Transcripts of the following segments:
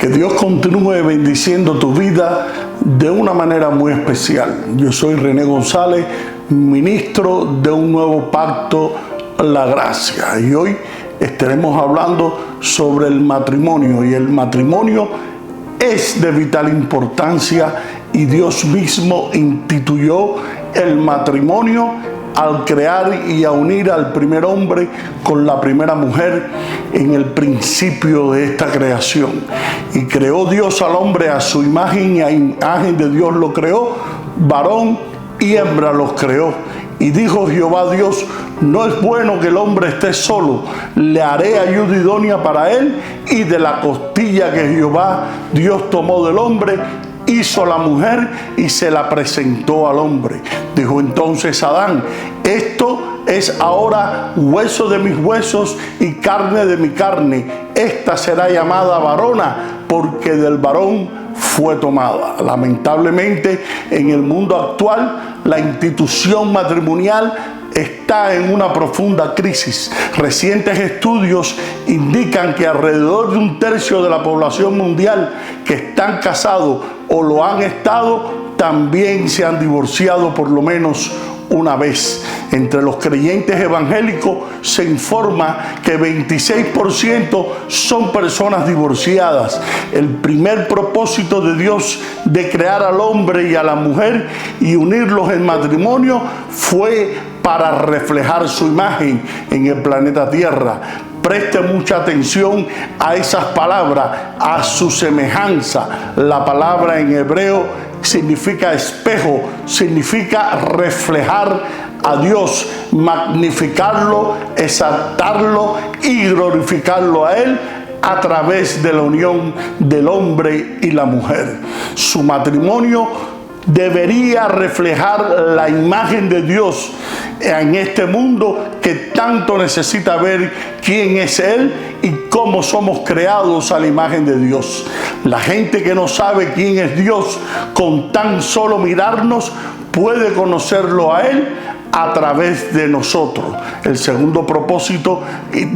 Que Dios continúe bendiciendo tu vida de una manera muy especial. Yo soy René González, ministro de un nuevo pacto, la gracia. Y hoy estaremos hablando sobre el matrimonio. Y el matrimonio es de vital importancia y Dios mismo instituyó el matrimonio al crear y a unir al primer hombre con la primera mujer en el principio de esta creación. Y creó Dios al hombre a su imagen, y a imagen de Dios lo creó, varón y hembra los creó. Y dijo Jehová Dios: no es bueno que el hombre esté solo, le haré ayuda idónea para él, y de la costilla que Jehová Dios tomó del hombre, hizo la mujer y se la presentó al hombre. Dijo entonces Adán: esto es ahora hueso de mis huesos y carne de mi carne. Esta será llamada varona, porque del varón fue tomada. Lamentablemente, en el mundo actual, la institución matrimonial está en una profunda crisis. Recientes estudios indican que alrededor de un tercio de la población mundial que están casados o lo han estado, también se han divorciado por lo menos una vez. Entre los creyentes evangélicos se informa que 26% son personas divorciadas. El primer propósito de Dios de crear al hombre y a la mujer y unirlos en matrimonio fue para reflejar su imagen en el planeta Tierra. Preste mucha atención a esas palabras, a su semejanza. La palabra en hebreo significa espejo, significa reflejar a Dios, magnificarlo, exaltarlo y glorificarlo a Él a través de la unión del hombre y la mujer. Su matrimonio debería reflejar la imagen de Dios en este mundo que tanto necesita ver quién es Él y cómo somos creados a la imagen de Dios. La gente que no sabe quién es Dios, con tan solo mirarnos, puede conocerlo a Él a través de nosotros. El segundo propósito,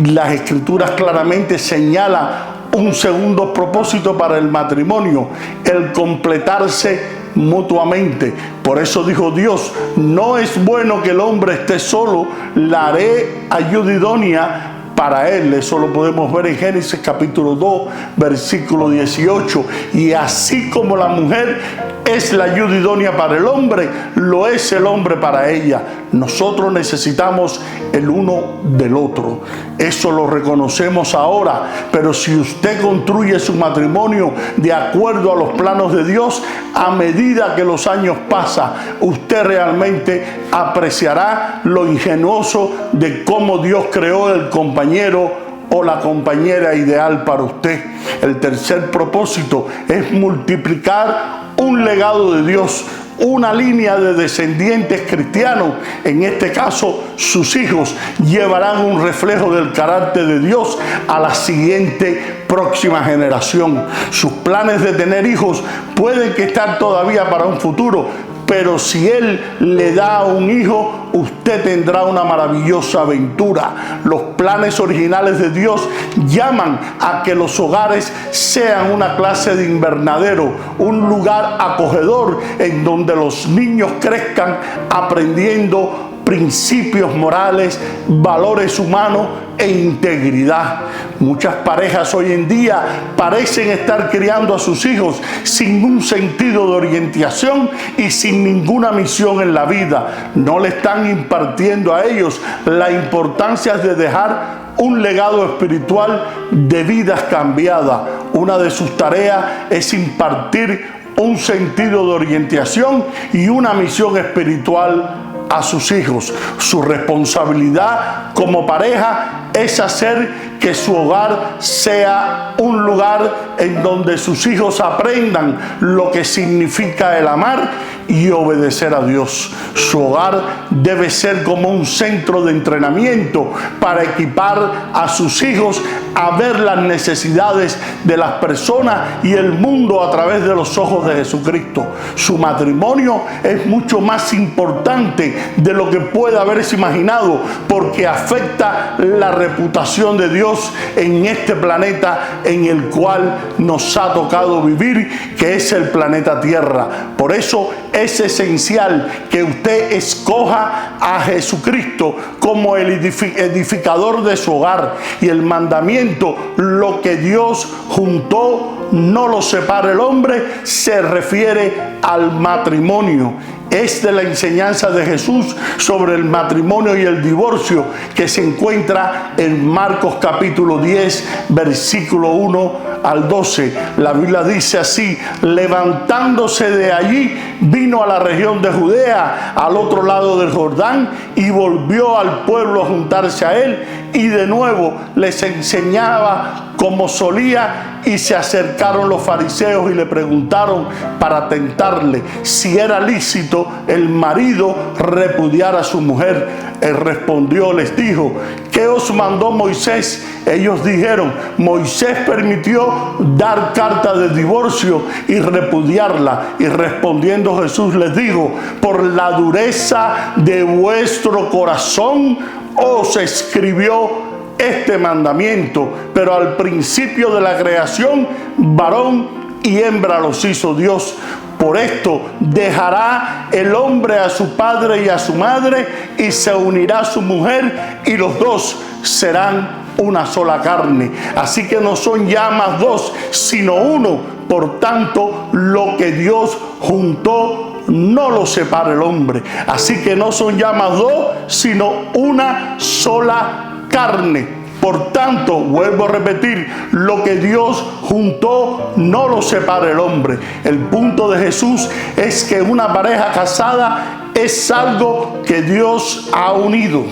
las Escrituras claramente señalan un segundo propósito para el matrimonio: el completarse mutuamente. Por eso dijo Dios: no es bueno que el hombre esté solo, le haré ayuda idónea para él. Eso lo podemos ver en Génesis capítulo 2, versículo 18. Y así como la mujer es la ayuda idónea para el hombre, lo es el hombre para ella. Nosotros necesitamos el uno del otro. Eso lo reconocemos ahora. Pero si usted construye su matrimonio de acuerdo a los planos de Dios, a medida que los años pasan, usted realmente apreciará lo ingenuoso de cómo Dios creó el compañero o la compañera ideal para usted. El tercer propósito es multiplicar un legado de Dios, una línea de descendientes cristianos. En este caso, sus hijos llevarán un reflejo del carácter de Dios a la siguiente próxima generación. Sus planes de tener hijos pueden que estar todavía para un futuro, pero si Él le da un hijo, usted tendrá una maravillosa aventura. Los planes originales de Dios llaman a que los hogares sean una clase de invernadero, un lugar acogedor en donde los niños crezcan aprendiendo principios morales, valores humanos e integridad. Muchas parejas hoy en día parecen estar criando a sus hijos sin un sentido de orientación y sin ninguna misión en la vida. No le están impartiendo a ellos la importancia de dejar un legado espiritual de vidas cambiadas. Una de sus tareas es impartir un sentido de orientación y una misión espiritual a sus hijos. Su responsabilidad como pareja es hacer que su hogar sea un lugar en donde sus hijos aprendan lo que significa el amar y obedecer a Dios. Su hogar debe ser como un centro de entrenamiento para equipar a sus hijos a ver las necesidades de las personas y el mundo a través de los ojos de Jesucristo. Su matrimonio es mucho más importante de lo que pueda haberse imaginado, porque afecta la reputación de Dios en este planeta en el cual nos ha tocado vivir, que es el planeta Tierra. Por eso es esencial que usted escoja a Jesucristo como el edificador de su hogar. Y el mandamiento, lo que Dios juntó, no lo separe el hombre, se refiere al matrimonio. Es de la enseñanza de Jesús sobre el matrimonio y el divorcio que se encuentra en Marcos capítulo 10, versículo 1 al 12. La Biblia dice así: levantándose de allí, vino a la región de Judea, al otro lado del Jordán, y volvió al pueblo a juntarse a él, y de nuevo les enseñaba como solía. Y se acercaron los fariseos y le preguntaron para tentarle si era lícito el marido repudiar a su mujer. Él respondió, les dijo: ¿qué os mandó Moisés? Ellos dijeron: Moisés permitió dar carta de divorcio y repudiarla. Y respondiendo Jesús les dijo: por la dureza de vuestro corazón os escribió este mandamiento, pero al principio de la creación, varón y hembra los hizo Dios. Por esto dejará el hombre a su padre y a su madre, y se unirá a su mujer, y los dos serán una sola carne. Así que no son ya más dos, sino uno. Por tanto, lo que Dios juntó, no lo separa el hombre. Así que no son ya más dos, sino una sola carne. Por tanto, vuelvo a repetir, lo que Dios juntó, no lo separa el hombre. El punto de Jesús es que una pareja casada es algo que Dios ha unido.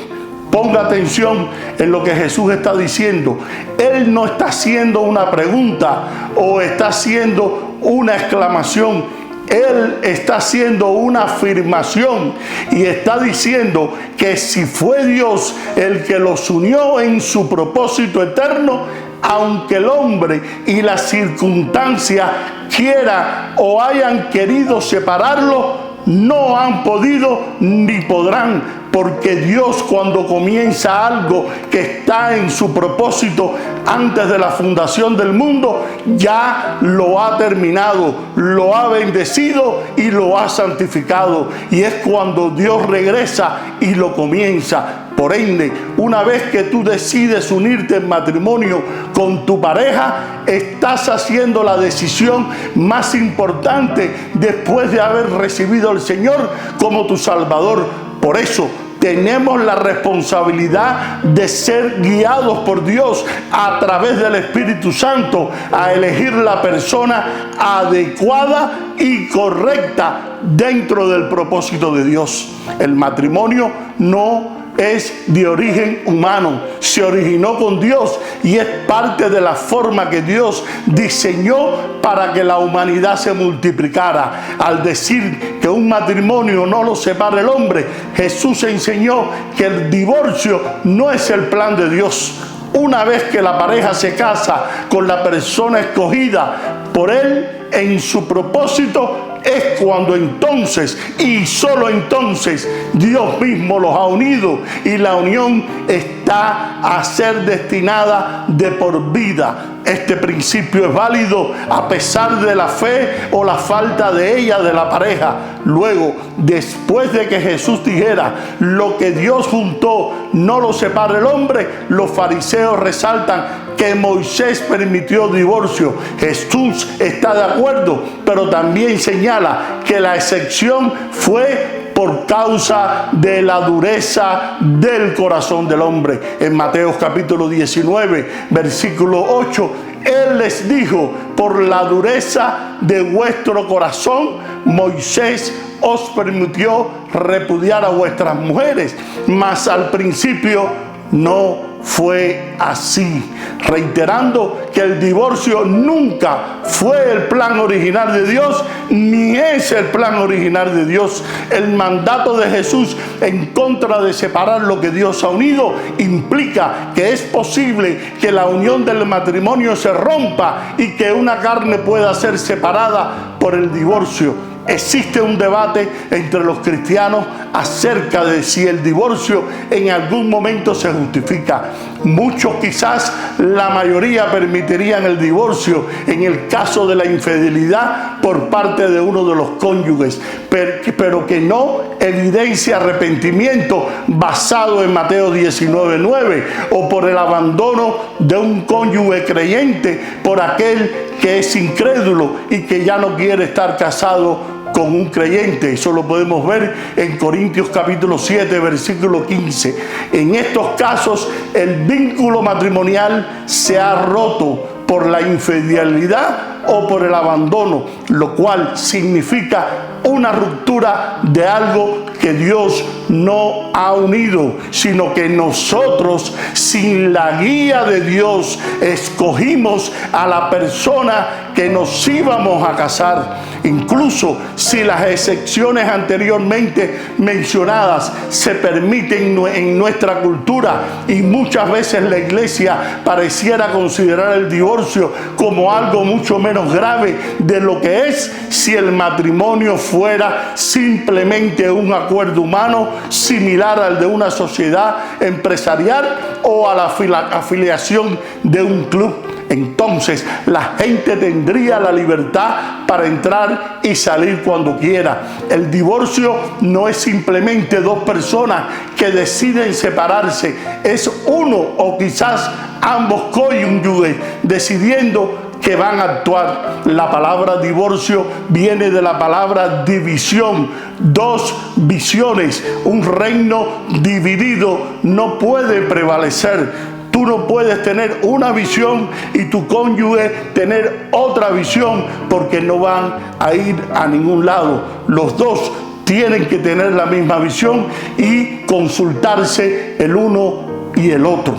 Ponga atención en lo que Jesús está diciendo. Él no está haciendo una pregunta o está haciendo una exclamación. Él está haciendo una afirmación y está diciendo que si fue Dios el que los unió en su propósito eterno, aunque el hombre y la circunstancia quiera o hayan querido separarlo, no han podido ni podrán. Porque Dios, cuando comienza algo que está en su propósito antes de la fundación del mundo, ya lo ha terminado, lo ha bendecido y lo ha santificado. Y es cuando Dios regresa y lo comienza. Por ende, una vez que tú decides unirte en matrimonio con tu pareja, estás haciendo la decisión más importante después de haber recibido al Señor como tu Salvador. Por eso tenemos la responsabilidad de ser guiados por Dios a través del Espíritu Santo a elegir la persona adecuada y correcta dentro del propósito de Dios. El matrimonio no es de origen humano, se originó con Dios y es parte de la forma que Dios diseñó para que la humanidad se multiplicara. Al decir que un matrimonio no lo separa el hombre, Jesús enseñó que el divorcio no es el plan de Dios. Una vez que la pareja se casa con la persona escogida por Él en su propósito, es cuando entonces y solo entonces Dios mismo los ha unido, y la unión está a ser destinada de por vida. Este principio es válido a pesar de la fe o la falta de ella de la pareja. Luego, después de que Jesús dijera: lo que Dios juntó, no lo separa el hombre, los fariseos resaltan que Moisés permitió divorcio. Jesús está de acuerdo, pero también señala que la excepción fue por causa de la dureza del corazón del hombre. En Mateo capítulo 19, versículo 8, Él les dijo: por la dureza de vuestro corazón, Moisés os permitió repudiar a vuestras mujeres, mas al principio no fue así, reiterando que el divorcio nunca fue el plan original de Dios, ni es el plan original de Dios. El mandato de Jesús en contra de separar lo que Dios ha unido implica que es posible que la unión del matrimonio se rompa y que una carne pueda ser separada por el divorcio. Existe un debate entre los cristianos acerca de si el divorcio en algún momento se justifica. Muchos, quizás la mayoría, permitirían el divorcio en el caso de la infidelidad por parte de uno de los cónyuges, pero que no evidencia arrepentimiento basado en Mateo 19:9, o por el abandono de un cónyuge creyente por aquel que es incrédulo y que ya no quiere estar casado con un creyente. Eso lo podemos ver en Corintios capítulo 7, versículo 15. En estos casos, el vínculo matrimonial se ha roto por la infidelidad o por el abandono, lo cual significa una ruptura de algo que Dios no ha unido, sino que nosotros, sin la guía de Dios, escogimos a la persona que nos íbamos a casar. Incluso si las excepciones anteriormente mencionadas se permiten en nuestra cultura, y muchas veces la iglesia pareciera considerar el divorcio como algo mucho menos grave de lo que es, si el matrimonio fuera simplemente un acuerdo humano similar al de una sociedad empresarial o a la afiliación de un club. Entonces la gente tendría la libertad para entrar y salir cuando quiera. El divorcio no es simplemente dos personas que deciden separarse, es uno o quizás ambos cónyuges decidiendo que van a actuar. La palabra divorcio viene de la palabra división, dos visiones. Un reino dividido no puede prevalecer. Tú no puedes tener una visión y tu cónyuge tener otra visión, porque no van a ir a ningún lado. Los dos tienen que tener la misma visión y consultarse el uno y el otro.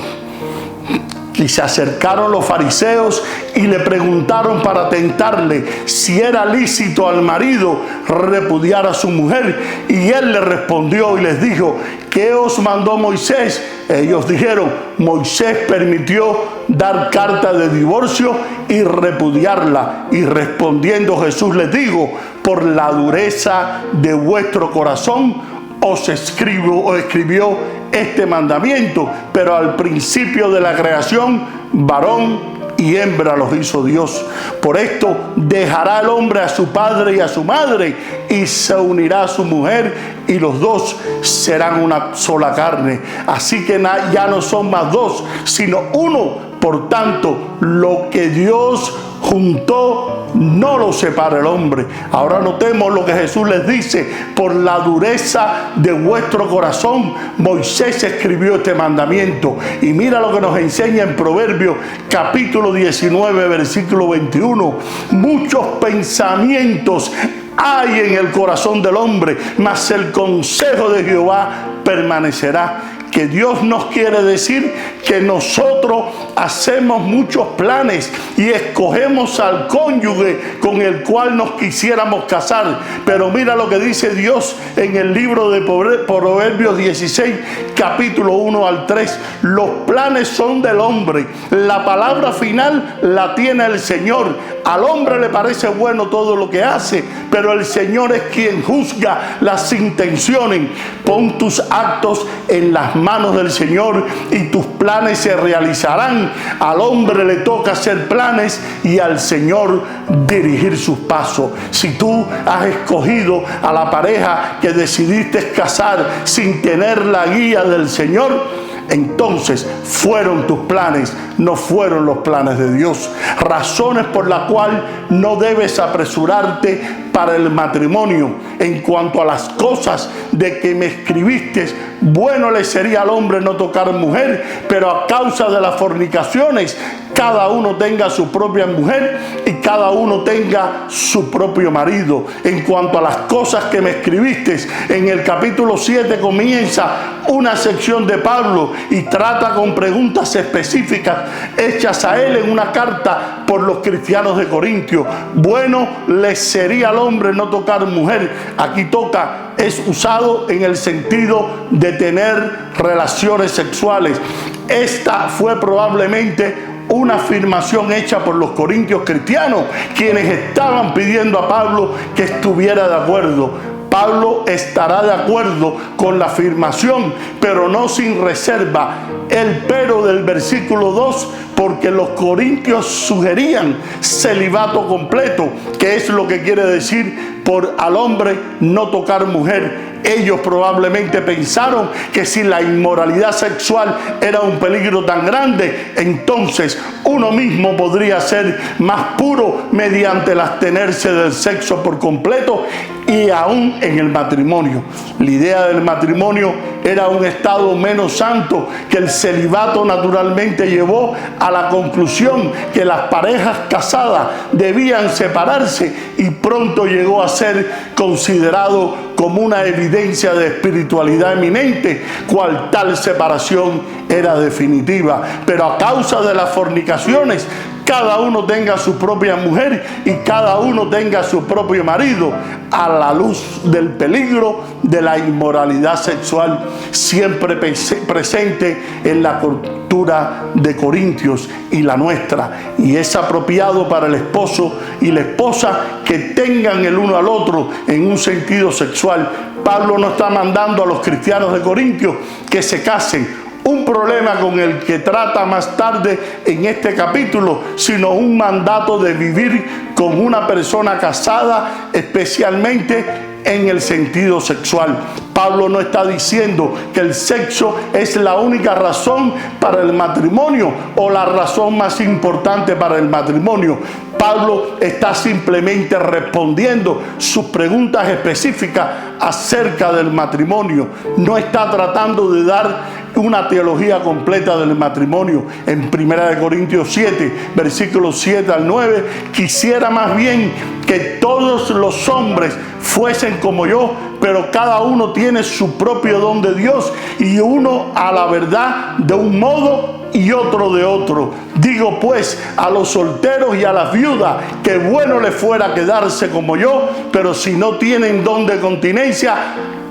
Y se acercaron los fariseos y le preguntaron para tentarle si era lícito al marido repudiar a su mujer. Y él le respondió y les dijo: ¿qué os mandó Moisés? Ellos dijeron: Moisés permitió dar carta de divorcio y repudiarla. Y respondiendo Jesús les dijo: por la dureza de vuestro corazón os escribió este mandamiento, pero al principio de la creación, varón y hembra los hizo Dios. Por esto dejará el hombre a su padre y a su madre, y se unirá a su mujer, y los dos serán una sola carne. Así que ya no son más dos, sino uno. Por tanto, lo que Dios juntó, no lo separa el hombre. Ahora notemos lo que Jesús les dice: por la dureza de vuestro corazón Moisés escribió este mandamiento. Y mira lo que nos enseña en Proverbios capítulo 19, versículo 21. Muchos pensamientos hay en el corazón del hombre, mas el consejo de Jehová permanecerá. Que Dios nos quiere decir que nosotros hacemos muchos planes y escogemos al cónyuge con el cual nos quisiéramos casar. Pero mira lo que dice Dios en el libro de Proverbios 16, capítulo 1 al 3. Los planes son del hombre, la palabra final la tiene el Señor. Al hombre le parece bueno todo lo que hace, pero el Señor es quien juzga las intenciones. Pon tus actos en las manos del Señor y tus planes se realizarán. Al hombre le toca hacer planes y al Señor dirigir sus pasos. Si tú has escogido a la pareja que decidiste casar sin tener la guía del Señor, entonces fueron tus planes, no fueron los planes de Dios. Razones por las cuales no debes apresurarte para el matrimonio. En cuanto a las cosas de que me escribiste, bueno le sería al hombre no tocar mujer, pero a causa de las fornicaciones, cada uno tenga su propia mujer y cada uno tenga su propio marido. En cuanto a las cosas que me escribiste, en el capítulo 7 comienza una sección de Pablo y trata con preguntas específicas hechas a él en una carta por los cristianos de Corintio. Bueno le sería al hombre no tocar mujer. Aquí toca es usado en el sentido de tener relaciones sexuales. Esta fue probablemente una afirmación hecha por los corintios cristianos, quienes estaban pidiendo a Pablo que estuviera de acuerdo. Pablo estará de acuerdo con la afirmación, pero no sin reserva. El pero del versículo 2, porque los corintios sugerían celibato completo, que es lo que quiere decir por al hombre no tocar mujer. Ellos probablemente pensaron que si la inmoralidad sexual era un peligro tan grande, entonces uno mismo podría ser más puro mediante el abstenerse del sexo por completo y aún en el matrimonio. La idea del matrimonio era un estado menos santo, que el celibato naturalmente llevó a la conclusión que las parejas casadas debían separarse y pronto llegó a ser considerado como una evidencia de espiritualidad eminente, cual tal separación era definitiva. Pero a causa de las fornicaciones, cada uno tenga su propia mujer y cada uno tenga su propio marido, a la luz del peligro de la inmoralidad sexual siempre presente en la cultura de Corintios y la nuestra. Y es apropiado para el esposo y la esposa que tengan el uno al otro en un sentido sexual. Pablo no está mandando a los cristianos de Corintios que se casen, un problema con el que trata más tarde en este capítulo, sino un mandato de vivir con una persona casada, especialmente en el sentido sexual. Pablo no está diciendo que el sexo es la única razón para el matrimonio o la razón más importante para el matrimonio. Pablo está simplemente respondiendo sus preguntas específicas acerca del matrimonio. No está tratando de dar una teología completa del matrimonio. En 1 Corintios 7, versículos 7 al 9, quisiera más bien que todos los hombres fuesen como yo, pero cada uno tiene su propio don de Dios, y uno a la verdad de un modo y otro de otro. Digo pues a los solteros y a las viudas que bueno les fuera quedarse como yo, pero si no tienen don de continencia,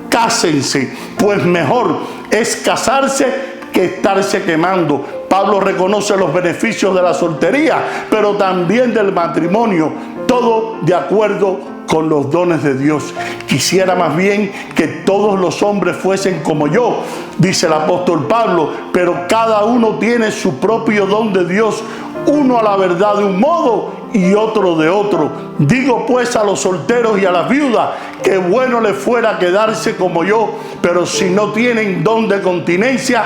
cásense, pues mejor es casarse que estarse quemando. Pablo reconoce los beneficios de la soltería, pero también del matrimonio, todo de acuerdo con los dones de Dios. Quisiera más bien que todos los hombres fuesen como yo, dice el apóstol Pablo, pero cada uno tiene su propio don de Dios, uno a la verdad de un modo y otro de otro. Digo pues a los solteros y a las viudas que bueno les fuera quedarse como yo, pero si no tienen don de continencia,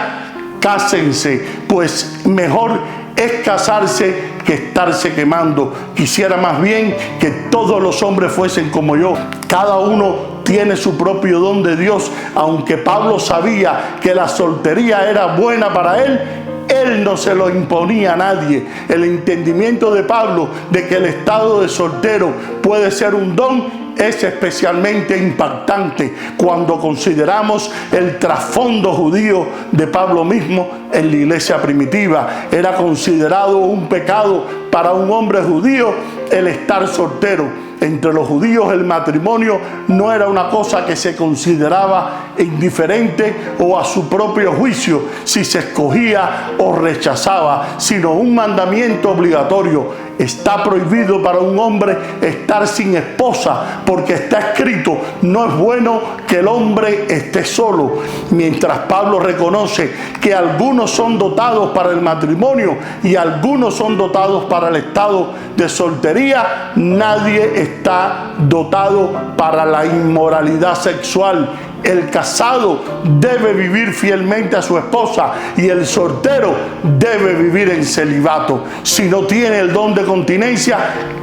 cásense, pues mejor es casarse que estarse quemando. Quisiera más bien que todos los hombres fuesen como yo. Cada uno tiene su propio don de Dios. Aunque Pablo sabía que la soltería era buena para él, él no se lo imponía a nadie. El entendimiento de Pablo de que el estado de soltero puede ser un don es especialmente impactante cuando consideramos el trasfondo judío de Pablo mismo en la iglesia primitiva. Era considerado un pecado para un hombre judío el estar soltero. Entre los judíos el matrimonio no era una cosa que se consideraba indiferente o a su propio juicio si se escogía o rechazaba, sino un mandamiento obligatorio. Está prohibido para un hombre estar sin esposa, porque está escrito: no es bueno que el hombre esté solo. Mientras Pablo reconoce que algunos son dotados para el matrimonio y algunos son dotados para el estado de soltería, nadie está dotado para la inmoralidad sexual. El casado debe vivir fielmente a su esposa y el soltero debe vivir en celibato. Si no tiene el don de continencia,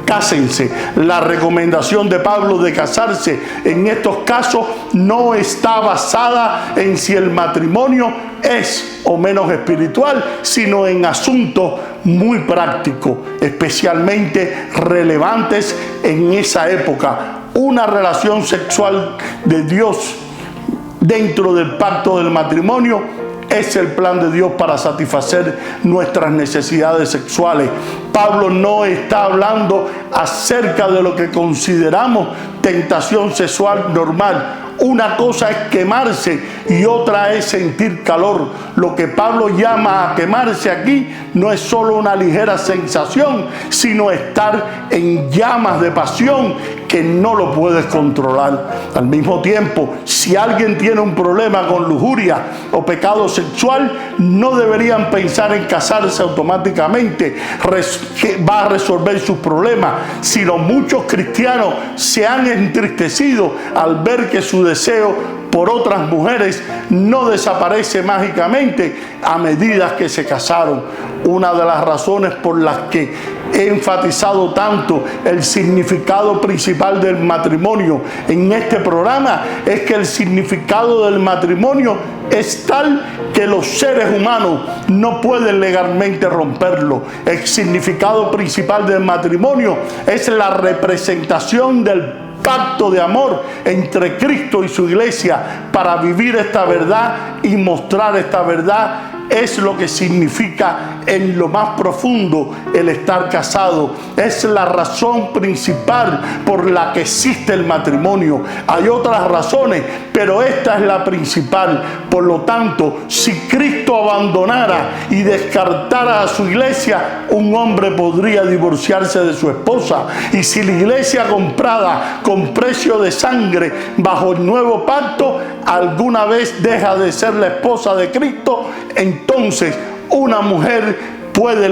cásense. La recomendación de Pablo de casarse en estos casos no está basada en si el matrimonio es o menos espiritual, sino en asuntos muy prácticos, especialmente relevantes en esa época. Una relación sexual de Dios dentro del pacto del matrimonio es el plan de Dios para satisfacer nuestras necesidades sexuales. Pablo no está hablando acerca de lo que consideramos tentación sexual normal. Una cosa es quemarse y otra es sentir calor. Lo que Pablo llama a quemarse aquí no es solo una ligera sensación, sino estar en llamas de pasión que no lo puedes controlar. Al mismo tiempo, si alguien tiene un problema con lujuria o pecado sexual, no deberían pensar en casarse automáticamente, que va a resolver sus problemas, sino muchos cristianos se han entristecido al ver que su deseo por otras mujeres no desaparece mágicamente a medida que se casaron. Una de las razones por las que he enfatizado tanto el significado principal del matrimonio en este programa es que el significado del matrimonio es tal que los seres humanos no pueden legalmente romperlo. El significado principal del matrimonio es la representación del pacto de amor entre Cristo y su iglesia para vivir esta verdad y mostrar esta verdad. Es lo que significa en lo más profundo el estar casado. Es la razón principal por la que existe el matrimonio. Hay otras razones, pero esta es la principal. Por lo tanto, si Cristo abandonara y descartara a su iglesia, un hombre podría divorciarse de su esposa. Y si la iglesia comprada con precio de sangre bajo el nuevo pacto alguna vez deja de ser la esposa de Cristo, entonces una mujer puede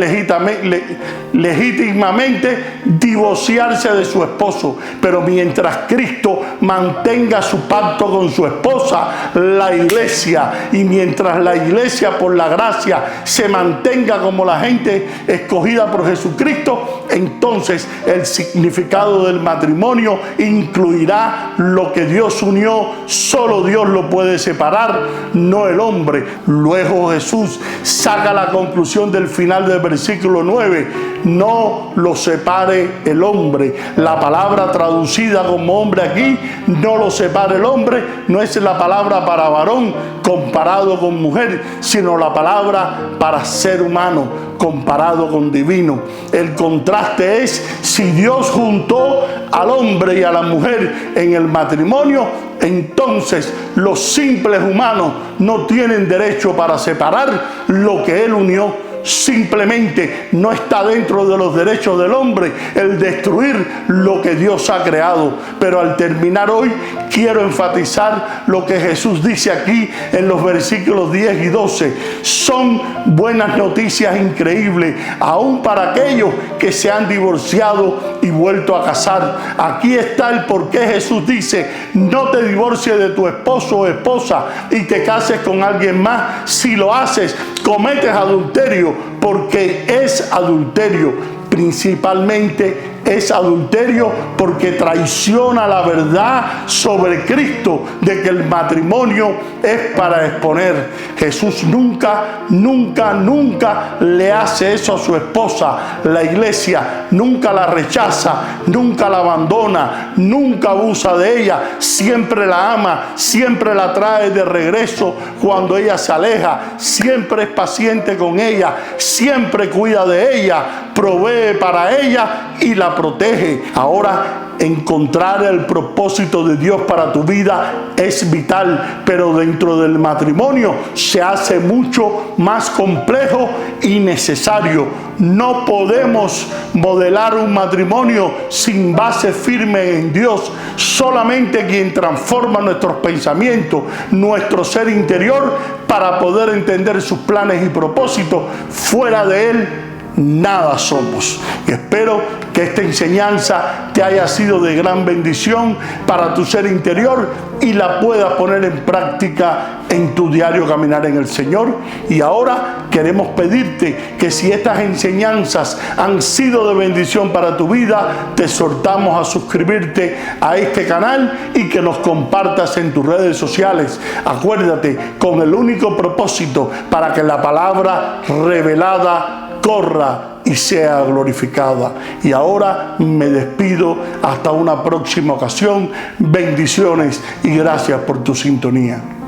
legítimamente divorciarse de su esposo. Pero mientras Cristo mantenga su pacto con su esposa, la iglesia, y mientras la iglesia por la gracia se mantenga como la gente escogida por Jesucristo, entonces el significado del matrimonio incluirá lo que Dios unió. Solo Dios lo puede separar, no el hombre. Luego Jesús saca la conclusión del final del versículo 9: no lo separe el hombre. La palabra traducida como hombre aquí, no lo separe el hombre, no es la palabra para varón comparado con mujer, sino la palabra para ser humano comparado con divino. El contraste es: si Dios juntó al hombre y a la mujer en el matrimonio, entonces los simples humanos no tienen derecho para separar lo que Él unió. Simplemente no está dentro de los derechos del hombre el destruir lo que Dios ha creado. Pero al terminar hoy, quiero enfatizar lo que Jesús dice aquí en los versículos 10 y 12. Son buenas noticias increíbles, aún para aquellos que se han divorciado y vuelto a casar. Aquí está el por qué Jesús dice: no te divorcies de tu esposo o esposa y te cases con alguien más. Si lo haces, cometes adulterio, porque es adulterio. Principalmente es adulterio porque traiciona la verdad sobre Cristo de que el matrimonio es para exponer. Jesús nunca le hace eso a su esposa. La iglesia nunca la rechaza, nunca la abandona, nunca abusa de ella. Siempre la ama, siempre la trae de regreso cuando ella se aleja. Siempre es paciente con ella, siempre cuida de ella, provee para ella y la protege. Ahora, encontrar el propósito de Dios para tu vida es vital, pero dentro del matrimonio se hace mucho más complejo y necesario. No podemos modelar un matrimonio sin base firme en Dios. Solamente quien transforma nuestros pensamientos, nuestro ser interior, para poder entender sus planes y propósitos. Fuera de Él, nada somos. Y espero que esta enseñanza te haya sido de gran bendición para tu ser interior y la puedas poner en práctica en tu diario caminar en el Señor. Y ahora queremos pedirte que si estas enseñanzas han sido de bendición para tu vida, te exhortamos a suscribirte a este canal y que nos compartas en tus redes sociales. Acuérdate, con el único propósito para que la palabra revelada corra y sea glorificada. Y ahora me despido hasta una próxima ocasión. Bendiciones y gracias por tu sintonía.